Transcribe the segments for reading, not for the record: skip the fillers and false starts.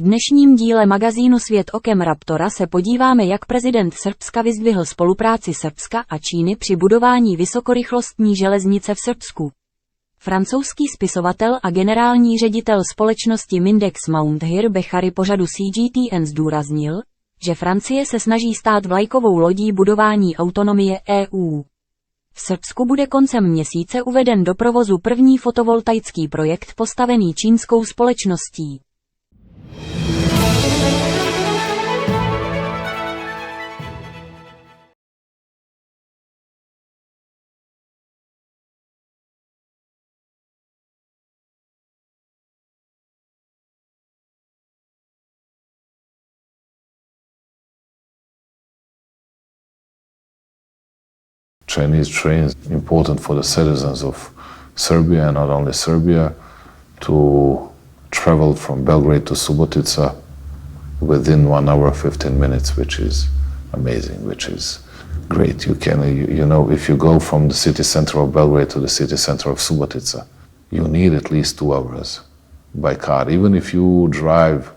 dnešním díle magazínu Svět okem Raptora se podíváme, jak prezident Srbska vyzdvihl spolupráci Srbska a Číny při budování vysokorychlostní železnice v Srbsku. Francouzský spisovatel a generální ředitel společnosti MINDEX Moundhir Bechari pořadu CGTN zdůraznil, že Francie se snaží stát vlajkovou lodí budování autonomie EU. V Srbsku bude koncem měsíce uveden do provozu první fotovoltaický projekt postavený čínskou společností. Chinese trains important for the citizens of Serbia and not only Serbia to travel from Belgrade to Subotica within 1 hour 15 minutes, which is amazing, which is great. You know, if you go from the city center of Belgrade to the city center of Subotica, you need at least 2 hours by car, even if you drive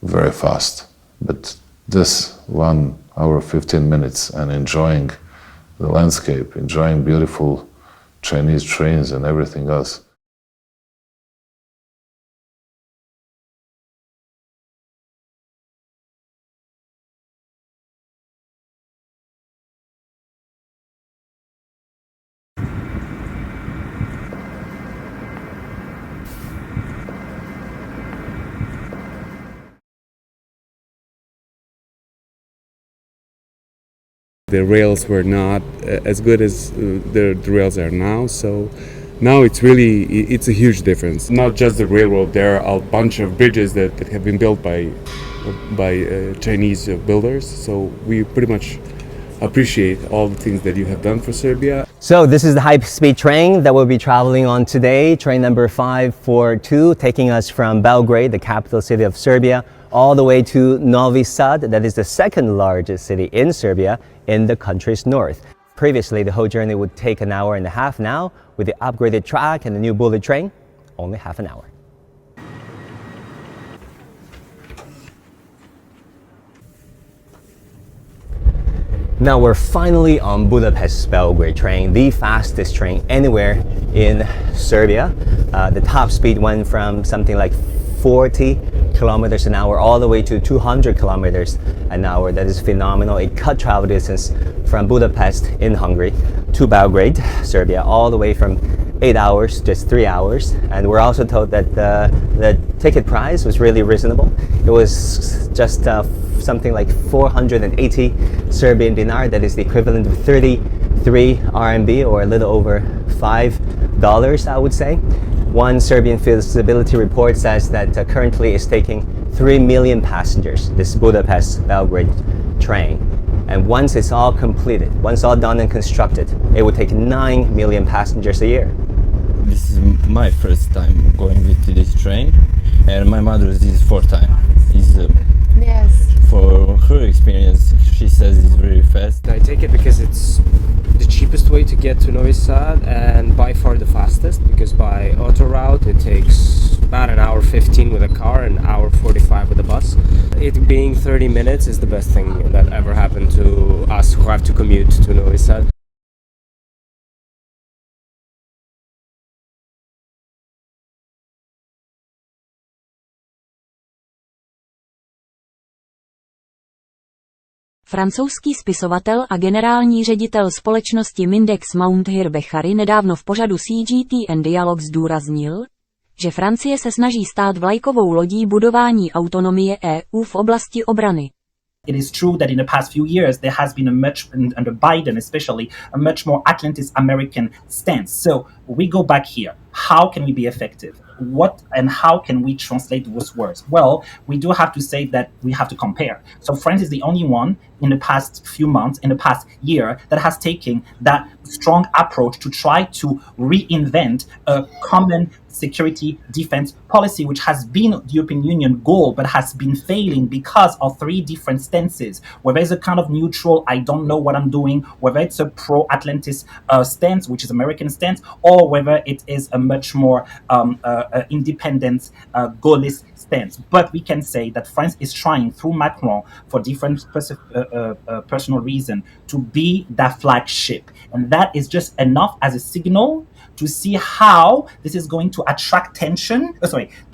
very fast. But this 1 hour 15 minutes and enjoying the landscape, enjoying beautiful Chinese trains and everything else. The rails were not as good as the rails are now, so now it's a huge difference. Not just the railroad, there are a bunch of bridges that have been built by Chinese builders, so we pretty much appreciate all the things that you have done for Serbia. So this is the high-speed train that we'll be traveling on today, train number 542, taking us from Belgrade, the capital city of Serbia, all the way to Novi Sad, that is the second largest city in Serbia in the country's north. Previously, the whole journey would take 1.5 hours. Now, with the upgraded track and the new bullet train, only half an hour. Now we're finally on Budapest-Belgrade train, the fastest train anywhere in Serbia. The top speed went from something like 40 kilometers an hour all the way to 200 kilometers an hour. That is phenomenal. It cut travel distance from Budapest in Hungary to Belgrade, Serbia, all the way from 8 hours, just 3 hours. And we're also told that the ticket price was really reasonable. It was just something like 480 Serbian dinar, that is the equivalent of 33 RMB, or a little over $5, I would say. One Serbian feasibility report says that currently it's taking 3 million passengers, this Budapest-Belgrade train. And once it's all completed, once all done and constructed, it would take 9 million passengers a year. This is my first time going with this train, and my mother is fourth time. Yes. For her experience, she says it's very fast. I take it because it's the cheapest way to get to Novi Sad and by far the fastest, because by auto route it takes about 1 hour 15 with a car and 1 hour 45 with a bus. It being 30 minutes is the best thing that ever happened to us who have to commute to Novi Sad. Francouzský spisovatel a generální ředitel společnosti MINDEX Moundhir Bechari nedávno v pořadu CGTN Dialog zdůraznil, že Francie se snaží stát vlajkovou lodí budování autonomie EU v oblasti obrany. It is true that in the past few years there has been under Biden especially, a much more Atlantis-American stance. So we go back here. How can we be effective? What and how can we translate those words? Well, we do have to say that we have to compare. So France is the only one in the past few months, in the past year, that has taken that strong approach to try to reinvent a common security defense policy, which has been the European Union goal, but has been failing because of 3 different stances. Whether it's a kind of neutral, I don't know what I'm doing, whether it's a pro-Atlantis stance, which is American stance, or whether it is a much more independent, goalless stance. But we can say that France is trying through Macron for different personal reasons to be that flagship. And that is just enough as a signal to see how this is going to attract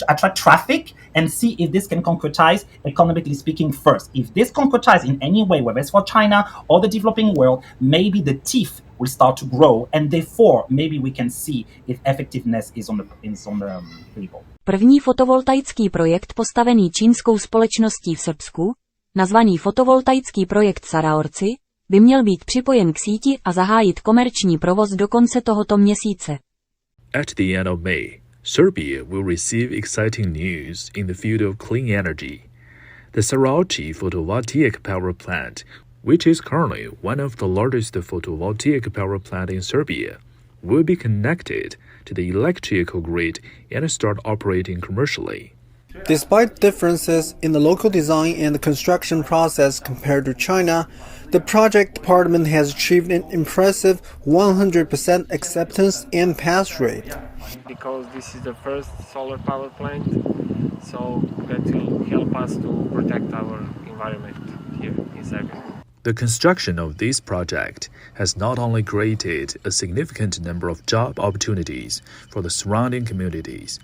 attract traffic, and see if this can concretize, economically speaking, first. If this concretize in any way, whether it's for China or the developing world, maybe the teeth will start to grow, and therefore maybe we can see if effectiveness is on the table. První fotovoltaický projekt postavený čínskou společností v Srbsku, nazvaný fotovoltaický projekt Saraorci, by měl být připojen k síti a zahájit komerční provoz do konce tohoto měsíce. At the end of May, Serbia will receive exciting news in the field of clean energy. The Saraorci photovoltaic power plant, which is currently one of the largest photovoltaic power plant in Serbia, will be connected to the electrical grid and start operating commercially. Despite differences in the local design and the construction process compared to China, the project department has achieved an impressive 100% acceptance and pass rate. Because this is the first solar power plant, so that will help us to protect our environment here in Serbia. The construction of this project has not only created a significant number of job opportunities for the surrounding communities,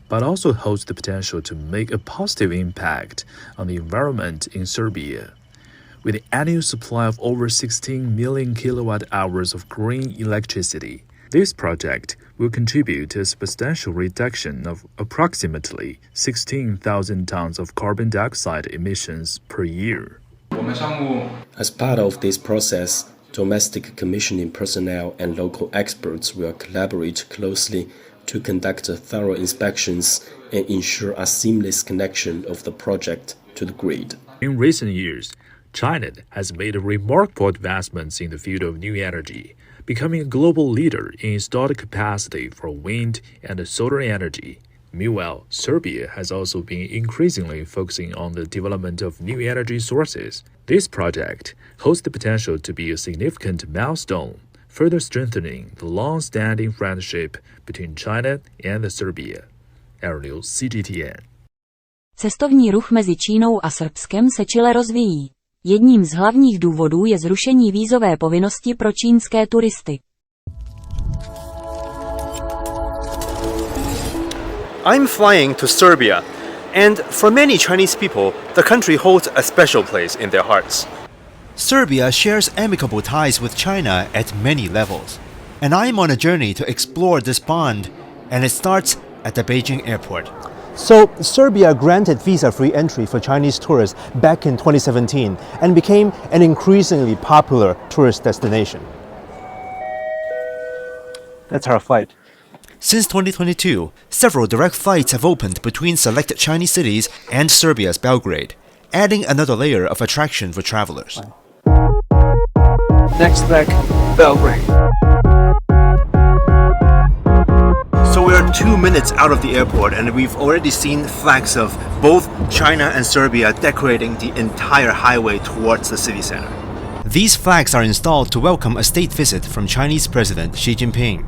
but also holds the potential to make a positive impact on the environment in Serbia. With an annual supply of over 16 million kilowatt hours of green electricity, this project will contribute to a substantial reduction of approximately 16,000 tons of carbon dioxide emissions per year. As part of this process, domestic commissioning personnel and local experts will collaborate closely to conduct thorough inspections and ensure a seamless connection of the project to the grid. In recent years, China has made remarkable advancements in the field of new energy, becoming a global leader in installed capacity for wind and solar energy. Meanwhile, Serbia has also been increasingly focusing on the development of new energy sources. This project holds the potential to be a significant milestone, further strengthening the long-standing friendship between China and Serbia. Aeronews CGTN. Cestovní ruch mezi Čínou a Srbskem se čile rozvíjí. Jedním z hlavních důvodů je zrušení vízové povinnosti pro čínské turisty. I'm flying to Serbia, and for many Chinese people, the country holds a special place in their hearts. Serbia shares amicable ties with China at many levels, and I'm on a journey to explore this bond, and it starts at the Beijing airport. So, Serbia granted visa-free entry for Chinese tourists back in 2017 and became an increasingly popular tourist destination. That's our flight. Since 2022, several direct flights have opened between selected Chinese cities and Serbia's Belgrade, adding another layer of attraction for travelers. Next leg, Belgrade. So we are 2 minutes out of the airport and we've already seen flags of both China and Serbia decorating the entire highway towards the city center. These flags are installed to welcome a state visit from Chinese President Xi Jinping.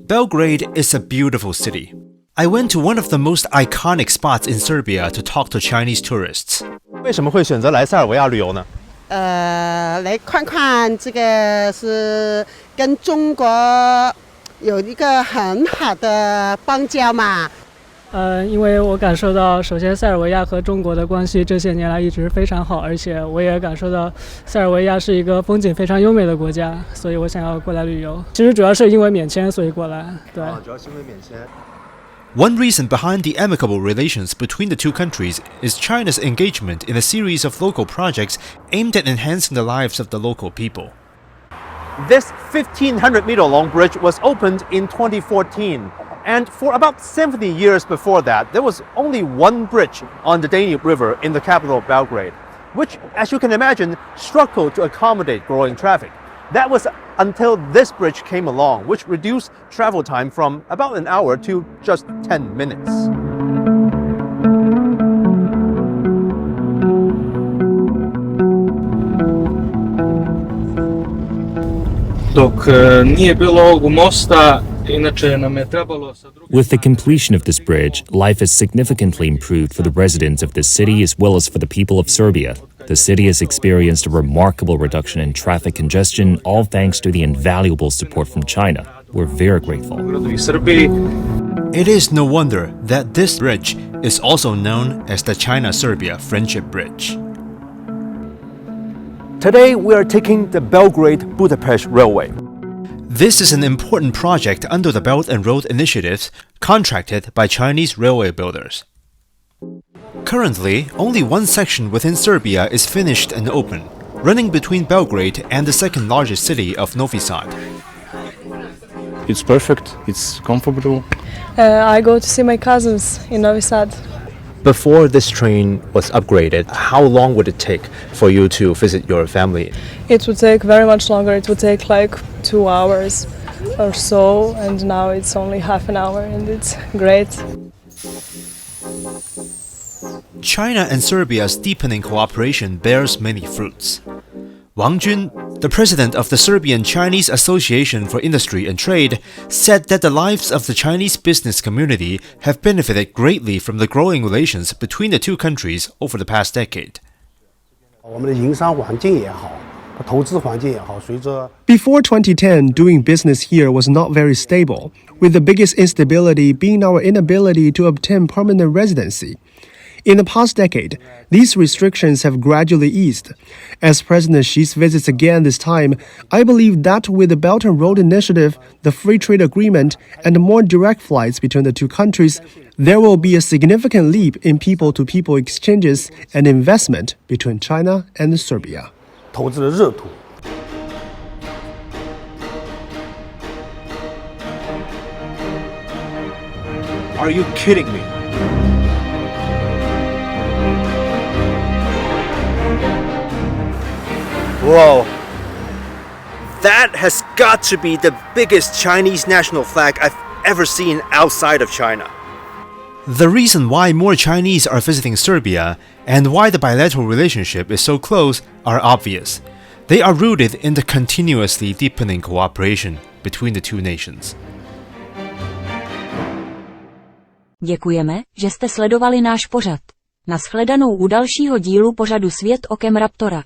Belgrade is a beautiful city. I went to one of the most iconic spots in Serbia to talk to Chinese tourists. 为什么会选择来塞尔维亚旅游呢？来看看这个是跟中国有一个很好的邦交嘛。因为我感受到，首先塞尔维亚和中国的关系这些年来一直非常好，而且我也感受到塞尔维亚是一个风景非常优美的国家，所以我想要过来旅游。其实主要是因为免签，所以过来。对。主要是因为免签。One reason behind the amicable relations between the two countries is China's engagement in a series of local projects aimed at enhancing the lives of the local people. This 1,500-meter-long bridge was opened in 2014, and for about 70 years before that, there was only one bridge on the Danube River in the capital Belgrade, which, as you can imagine, struggled to accommodate growing traffic. That was until this bridge came along, which reduced travel time from about an hour to just 10 minutes. Dok nije bilo ovog mosta, With the completion of this bridge, life is significantly improved for the residents of this city as well as for the people of Serbia. The city has experienced a remarkable reduction in traffic congestion, all thanks to the invaluable support from China. We're very grateful. It is no wonder that this bridge is also known as the China-Serbia Friendship Bridge. Today we are taking the Belgrade-Budapest Railway. This is an important project under the Belt and Road Initiative contracted by Chinese railway builders. Currently, only one section within Serbia is finished and open, running between Belgrade and the second largest city of Novi Sad. It's perfect, it's comfortable. I go to see my cousins in Novi Sad. Before this train was upgraded, how long would it take for you to visit your family? It would take very much longer. It would take like 2 hours or so, and now it's only half an hour, and it's great. China and Serbia's deepening cooperation bears many fruits. Wang Jun, the president of the Serbian-Chinese Association for Industry and Trade, said that the lives of the Chinese business community have benefited greatly from the growing relations between the two countries over the past decade. Before 2010, doing business here was not very stable, with the biggest instability being our inability to obtain permanent residency. In the past decade, these restrictions have gradually eased. As President Xi's visits again this time, I believe that with the Belt and Road Initiative, the Free Trade Agreement, and more direct flights between the two countries, there will be a significant leap in people-to-people exchanges and investment between China and Serbia. Are you kidding me? Whoa. That has got to be the biggest Chinese national flag I've ever seen outside of China. The reason why more Chinese are visiting Serbia and why the bilateral relationship is so close are obvious. They are rooted in the continuously deepening cooperation between the two nations. Děkujeme, že jste sledovali náš pořad. Nashledanou u dalšího dílu pořadu Svět okem Raptora.